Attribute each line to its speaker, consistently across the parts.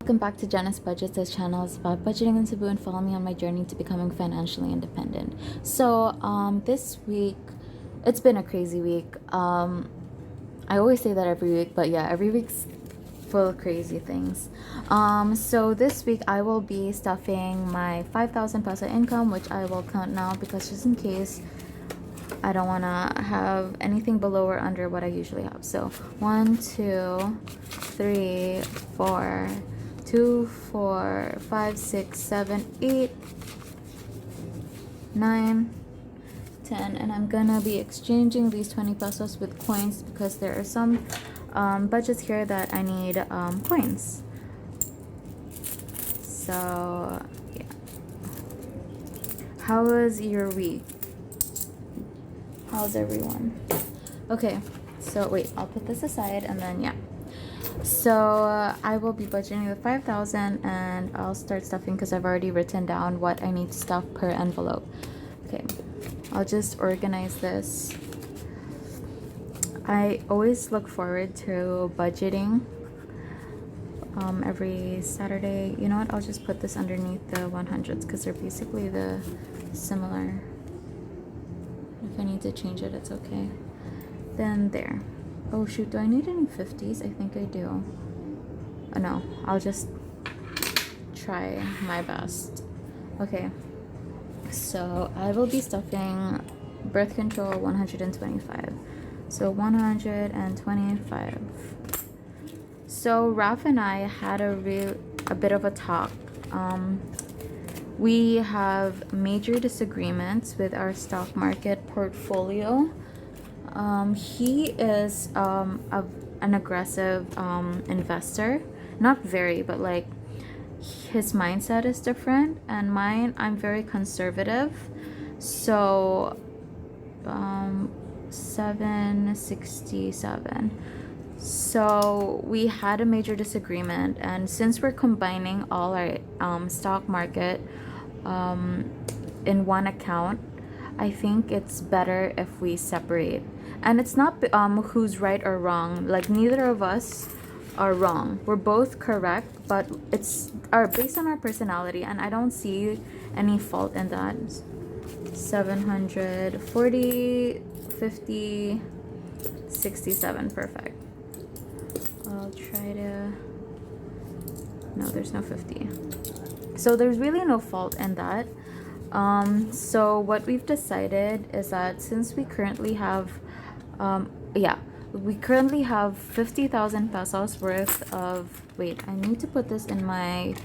Speaker 1: Welcome back to Janice Budgets. This channel is about budgeting in Cebu and follow me on my journey to becoming financially independent. This week, it's been a crazy week. I always say that every week, but yeah, every week's full of crazy things. So this week I will be stuffing my 5,000 peso income, which I will count now because just in case I don't want to have anything below or under what I usually have. So 1, 2, 3, 4, 2, 4, 5, 6, 7, 8, 9, 10. And I'm gonna be exchanging these 20 pesos with coins because there are some budgets here that I need coins. So yeah. How was your week? How's everyone? Okay, so wait, I'll put this aside and then yeah. So I will be budgeting the 5,000 and I'll start stuffing because I've already written down what I need to stuff per envelope. Okay, I'll just organize this. I always look forward to budgeting every Saturday. You know what? I'll just put this underneath the 100s because they're basically the similar. If I need to change it, it's okay. Then there. Oh shoot, do I need any 50s? I think I do. Oh no, I'll just try my best. Okay, so I will be stuffing birth control 125. So 125. So Raf and I had a bit of a talk. We have major disagreements with our stock market portfolio. He is an aggressive investor. Not very, but like his mindset is different. And mine, I'm very conservative. So 767. So we had a major disagreement, and since we're combining all our stock market in one account, I think it's better if we separate. And it's not who's right or wrong. Like neither of us are wrong. We're both correct, but it's based on our personality, and I don't see any fault in that. 740, 50, 67, perfect. I'll try to. No, there's no 50. So there's really no fault in that. So what we've decided is that since we currently have, we currently have 50,000 pesos worth of, wait, I need to put this in my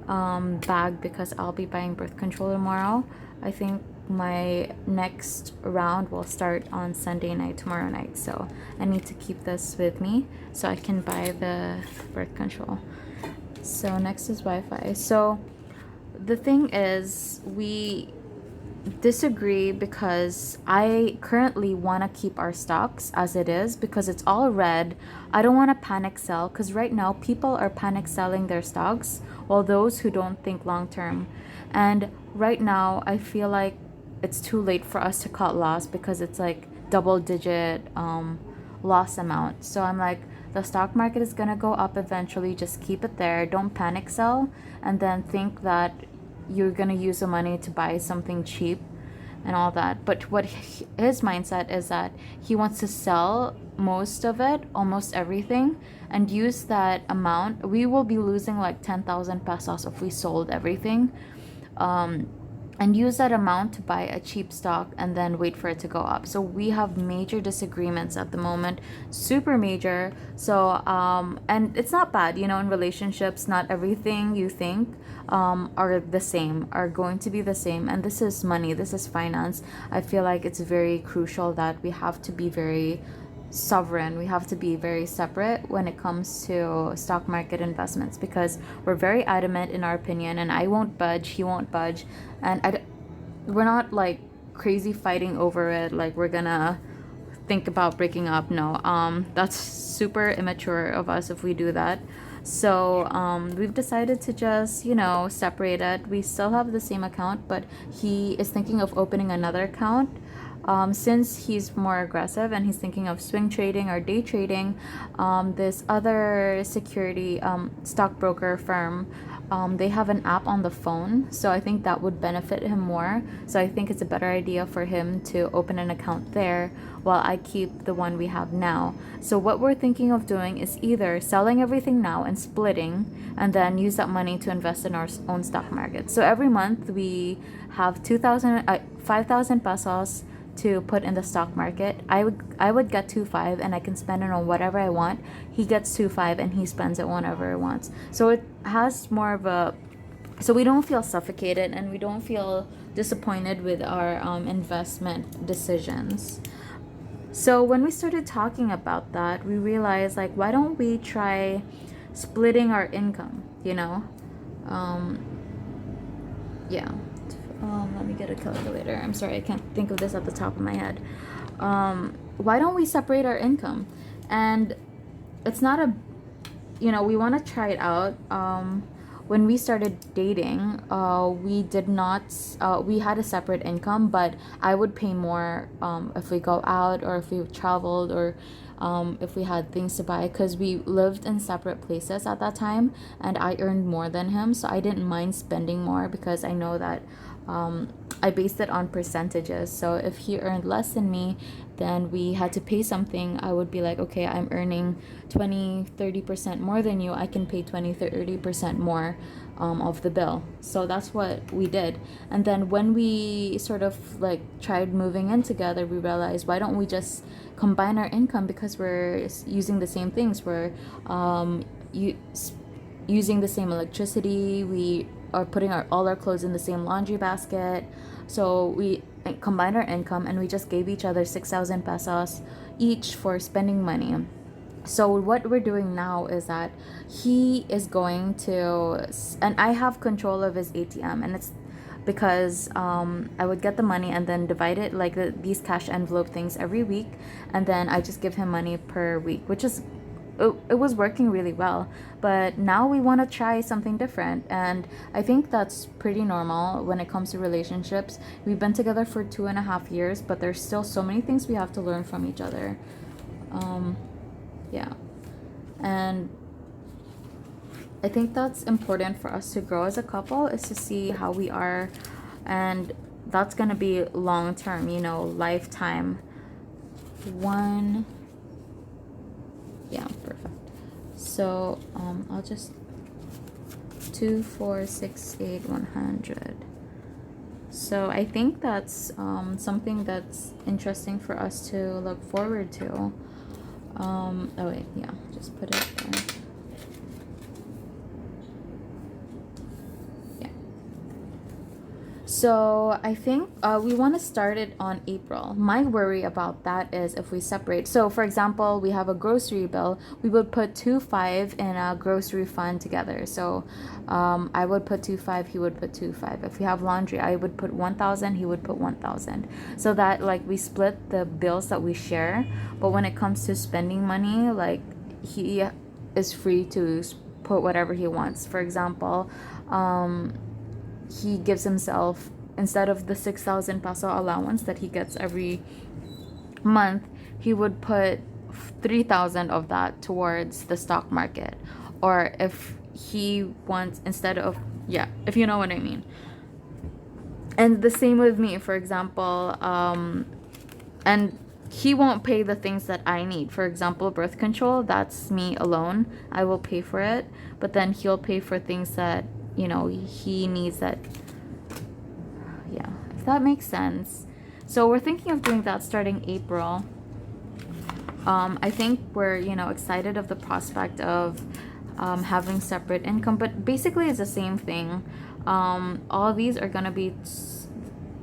Speaker 1: bag because I'll be buying birth control tomorrow. I think my next round will start on Sunday night, tomorrow night. So I need to keep this with me so I can buy the birth control. So next is Wi-Fi. So the thing is, we disagree because I currently want to keep our stocks as it is because it's all red. I don't want to panic sell because right now people are panic selling their stocks, while those who don't think long term. And right now I feel like it's too late for us to cut loss because it's like double digit loss amount. So I'm like, the stock market is gonna go up eventually, just keep it there, don't panic sell and then think that you're gonna use the money to buy something cheap and all that. But what his mindset is that he wants to sell most of it, almost everything, and use that amount. We will be losing like 10,000 pesos if we sold everything, and use that amount to buy a cheap stock and then wait for it to go up. So we have major disagreements at the moment, super major. So and it's not bad, you know, in relationships not everything you think are the same, are going to be the same. And this is money, this is finance. I feel like it's very crucial that we have to be very sovereign, we have to be very separate when it comes to stock market investments because we're very adamant in our opinion, and I won't budge, he won't budge, and we're not like crazy fighting over it like we're gonna think about breaking up. No, that's super immature of us if we do that. So we've decided to just, you know, separate it. We still have the same account, but he is thinking of opening another account Since he's more aggressive and he's thinking of swing trading or day trading, this other security stockbroker firm, they have an app on the phone, so I think that would benefit him more. So I think it's a better idea for him to open an account there while I keep the one we have now. So what we're thinking of doing is either selling everything now and splitting, and then use that money to invest in our own stock market. So every month we have 5,000 pesos to put in the stock market. I would get 2.5 and I can spend it on whatever I want. He gets 2.5 and he spends it whenever he wants. So it has more of a, so we don't feel suffocated and we don't feel disappointed with our investment decisions. So when we started talking about that, we realized, like, why don't we try splitting our income, you know? Yeah. Let me get a calculator. I'm sorry, I can't think of this at the top of my head. Why don't we separate our income? And it's not a, we want to try it out. When we started dating, we did not, we had a separate income, but I would pay more if we go out or if we traveled or if we had things to buy, because we lived in separate places at that time and I earned more than him. So I didn't mind spending more because I know that I based it on percentages. So if he earned less than me, then we had to pay something. I would be like, okay, I'm earning 20-30% more than you. I can pay 20-30% more of the bill. So that's what we did. And then when we sort of like tried moving in together, we realized, why don't we just combine our income, because we're using the same things. We're using the same electricity. We are putting all our clothes in the same laundry basket. So we combined our income and we just gave each other 6,000 pesos each for spending money. So what we're doing now is that he is going to, and I have control of his ATM, and it's because I would get the money and then divide it like these cash envelope things every week, and then I just give him money per week, which is, it was working really well. But now we want to try something different, and I think that's pretty normal when it comes to relationships. We've been together for 2.5 years, but there's still so many things we have to learn from each other. Yeah, and I think that's important for us to grow as a couple, is to see how we are, and that's gonna be long term, lifetime. Yeah, perfect. So I'll just 2, 4, 6, 8, 100. So I think that's something that's interesting for us to look forward to. Oh wait, yeah, just put it there. So I think we want to start it on April. My worry about that is if we separate. So for example, we have a grocery bill. We would put 2.5 in a grocery fund together. So I would put 2.5, he would put 2.5. If we have laundry, I would put 1,000, he would put 1,000. So that like we split the bills that we share. But when it comes to spending money, like he is free to put whatever he wants. For example, he gives himself, instead of the 6,000 peso allowance that he gets every month, he would put 3,000 of that towards the stock market. Or if he wants, instead of, yeah, if you know what I mean. And the same with me, for example, and he won't pay the things that I need. For example, birth control, that's me alone. I will pay for it, but then he'll pay for things that he needs, that, yeah, if that makes sense. So we're thinking of doing that starting April. I think we're excited of the prospect of having separate income, but basically it's the same thing. All of these are gonna be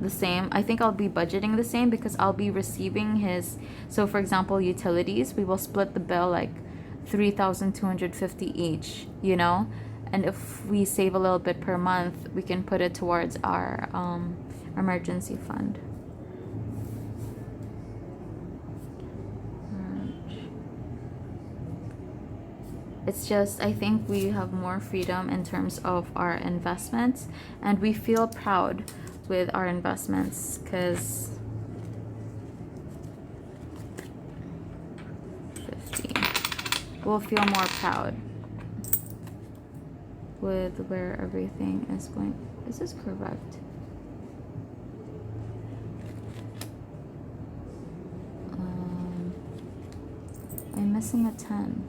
Speaker 1: the same. I think I'll be budgeting the same because I'll be receiving his, so for example, utilities, we will split the bill like 3,250 each, and if we save a little bit per month, we can put it towards our emergency fund. It's just, I think we have more freedom in terms of our investments, and we feel proud with our investments because will feel more proud with where everything is going. Is this correct? I'm missing a 10.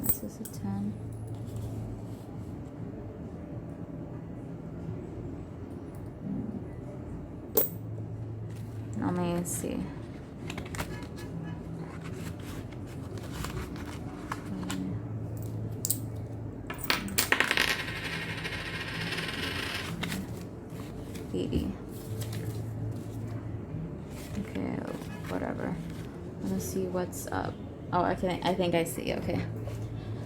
Speaker 1: Is this a 10? Let me see. Okay, whatever. Let's see what's up. Oh, I think I see. Okay.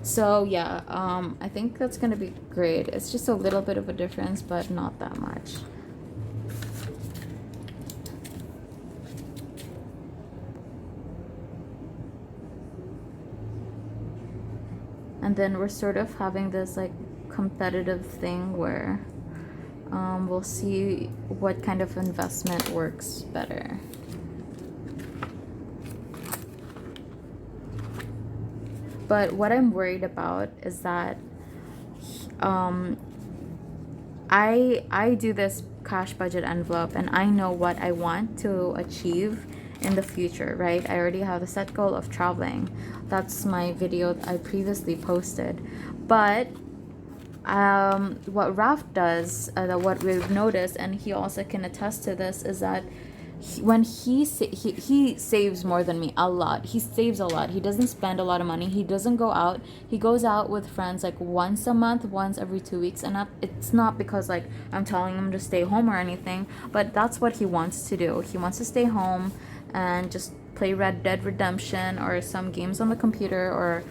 Speaker 1: So yeah, I think that's gonna be great. It's just a little bit of a difference, but not that much. And then we're sort of having this like competitive thing where we'll see what kind of investment works better. But what I'm worried about is that I do this cash budget envelope and I know what I want to achieve in the future, right? I already have the set goal of traveling. That's my video I previously posted. But what Raf does, what we've noticed, and he also can attest to this, is that when he saves more than me a lot. He saves a lot. He doesn't spend a lot of money. He doesn't go out. He goes out with friends like once a month, once every 2 weeks, and it's not because like I'm telling him to stay home or anything, but that's what he wants to do. He wants to stay home and just play Red Dead Redemption or some games on the computer or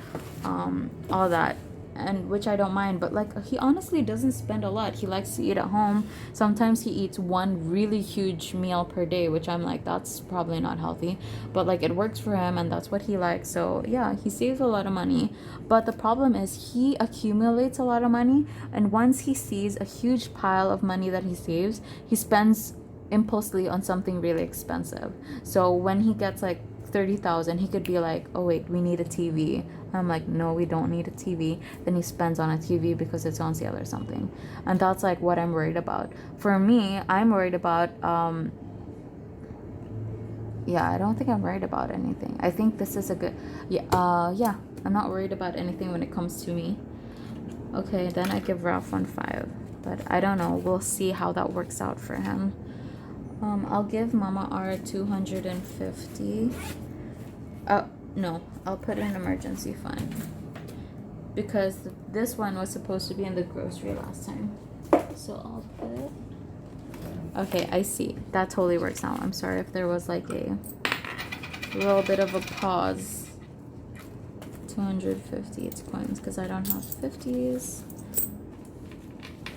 Speaker 1: all that, and which I don't mind. But like, he honestly doesn't spend a lot. He likes to eat at home. Sometimes he eats one really huge meal per day, which I'm like, that's probably not healthy, but like it works for him and that's what he likes. So yeah, he saves a lot of money. But the problem is he accumulates a lot of money, and once he sees a huge pile of money that he saves, he spends impulsively on something really expensive. So when he gets like 30,000, he could be like, oh wait, we need a TV. I'm like, no, we don't need a TV. Then he spends on a TV because it's on sale or something. And that's like what I'm worried about. For me, I'm worried about yeah, I don't think I'm worried about anything. I think this is a good yeah, I'm not worried about anything when it comes to me. Okay, then I give Ralph 1.5, but I don't know, we'll see how that works out for him. I'll give Mama R 250. No, I'll put in an emergency fund because this one was supposed to be in the grocery last time. So I'll put. Okay, I see. That totally works out. I'm sorry if there was like a little bit of a pause. 250. It's coins because I don't have 50s.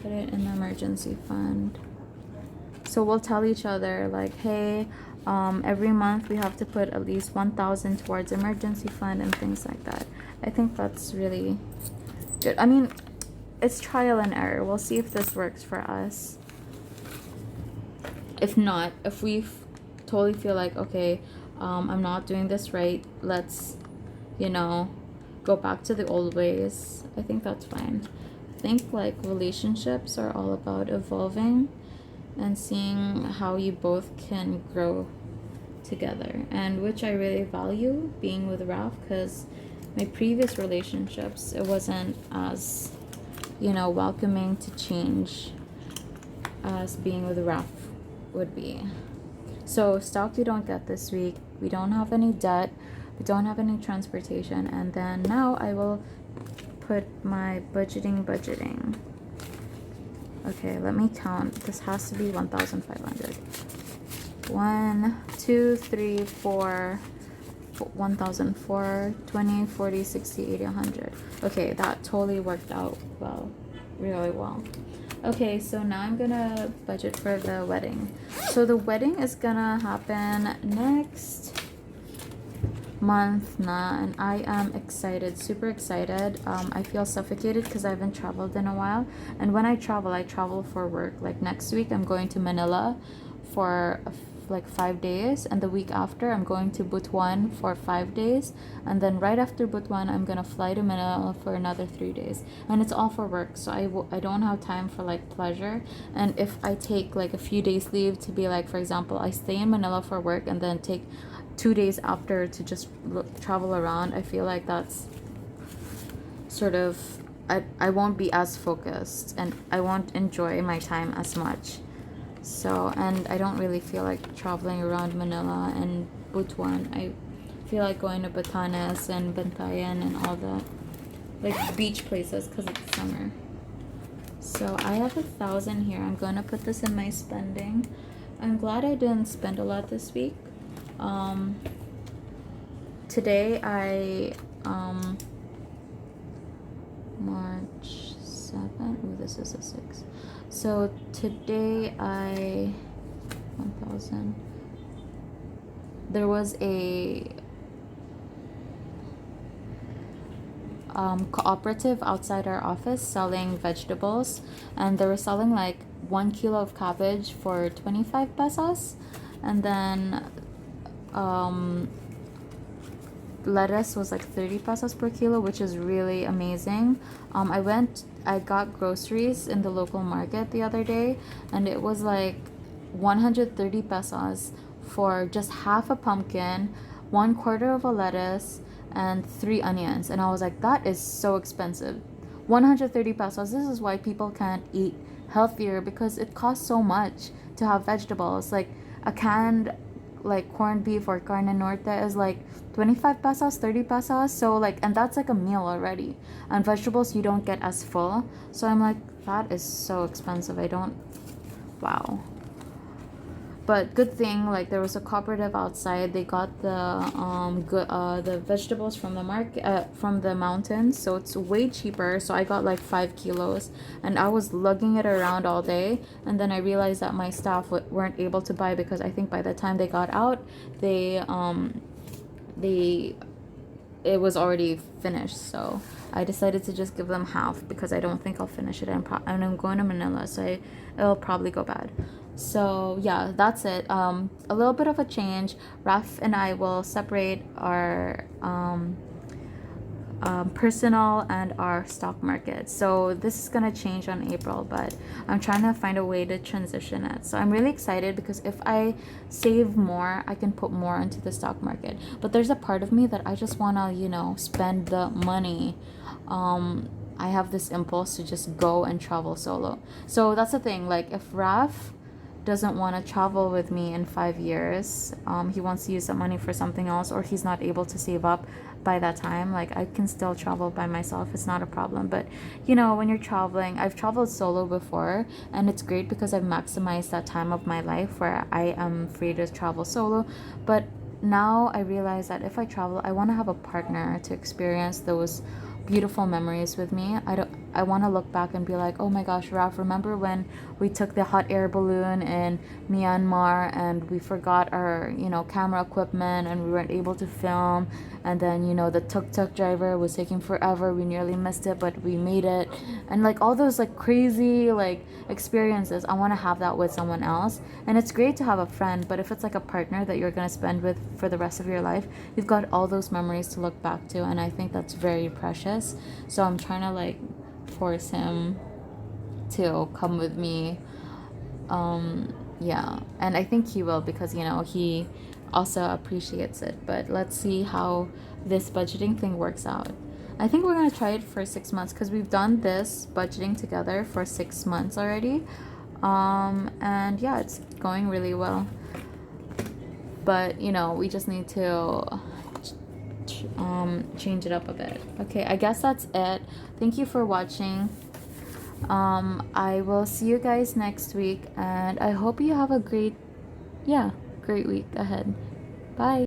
Speaker 1: Put it in the emergency fund. So we'll tell each other like, hey, every month we have to put at least 1,000 towards emergency fund and things like that. I think that's really good. I mean, it's trial and error. We'll see if this works for us. If not, if we totally feel like, okay, I'm not doing this right, let's, go back to the old ways. I think that's fine. I think like relationships are all about evolving and seeing how you both can grow together, and which I really value being with Ralph, because my previous relationships, it wasn't as welcoming to change as being with Ralph would be. So stock we don't get this week, we don't have any debt, we don't have any transportation, and then now I will put my budgeting. Okay, let me count. This has to be 1,500. 1, 2, 3, 4, 1,004, 20, 40, 60, 80, 100. Okay, that totally worked out well, really well. Okay, so now I'm gonna budget for the wedding. So the wedding is gonna happen next month now, and I am excited, super excited. I feel suffocated because I haven't traveled in a while, and when I travel for work. Like next week I'm going to Manila for like 5 days, and the week after I'm going to Butuan for 5 days, and then right after Butuan I'm gonna fly to Manila for another 3 days, and it's all for work. So I don't have time for like pleasure. And if I take like a few days leave to be like, for example, I stay in Manila for work and then take 2 days after to just travel around, I feel like that's sort of, I won't be as focused and I won't enjoy my time as much. So, and I don't really feel like traveling around Manila and Butuan. I feel like going to Batanes and Bantayan and all that, like beach places, because it's summer. So I have 1,000 here. I'm gonna put this in my spending. I'm glad I didn't spend a lot this week. Today I March 7th. Oh, this is a 6. So today 1,000. There was a cooperative outside our office selling vegetables, and they were selling like 1 kilo of cabbage for 25 pesos, and then lettuce was like 30 pesos per kilo, which is really amazing. I got groceries in the local market the other day, and it was like 130 pesos for just half a pumpkin, 1/4 of a lettuce, and 3 onions. And I was like, that is so expensive. 130 pesos. This is why people can't eat healthier, because it costs so much to have vegetables. Like a canned like corned beef or carne norte is like 25 pesos, 30 pesos. So like, and that's like a meal already. And vegetables you don't get as full. So I'm like, that is so expensive. Wow. But good thing, like there was a cooperative outside. They got the vegetables from the market, from the mountains, so it's way cheaper. So I got like 5 kilos, and I was lugging it around all day. And then I realized that my staff weren't able to buy, because I think by the time they got out, it was already finished. So I decided to just give them half, because I don't think I'll finish it. And I'm going to Manila, so it'll probably go bad. So yeah, that's it. A little bit of a change. Raf and I will separate our personal and our stock market. So this is gonna change on April, but I'm trying to find a way to transition it. So I'm really excited, because if I save more, I can put more into the stock market. But there's a part of me that I just wanna, spend the money. I have this impulse to just go and travel solo. So that's the thing. Like if Raf doesn't want to travel with me in 5 years, he wants to use that money for something else, or he's not able to save up by that time, like I can still travel by myself. It's not a problem. But when you're traveling, I've traveled solo before, and it's great because I've maximized that time of my life where I am free to travel solo. But now I realize that if I travel, I want to have a partner to experience those beautiful memories with me. I want to look back and be like, oh my gosh, Raf, remember when we took the hot air balloon in Myanmar and we forgot our camera equipment and we weren't able to film, and then the tuk-tuk driver was taking forever, we nearly missed it but we made it, and like all those like crazy like experiences. I want to have that with someone else. And it's great to have a friend, but if it's like a partner that you're going to spend with for the rest of your life, you've got all those memories to look back to, and I think that's very precious. So I'm trying to like force him to come with me. Yeah, and I think he will, because he also appreciates it. But let's see how this budgeting thing works out. I think we're gonna try it for 6 months, because we've done this budgeting together for 6 months already. And yeah, it's going really well. But we just need to change it up a bit. Okay, I guess that's it. Thank you for watching. I will see you guys next week, and I hope you have a great week ahead. Bye.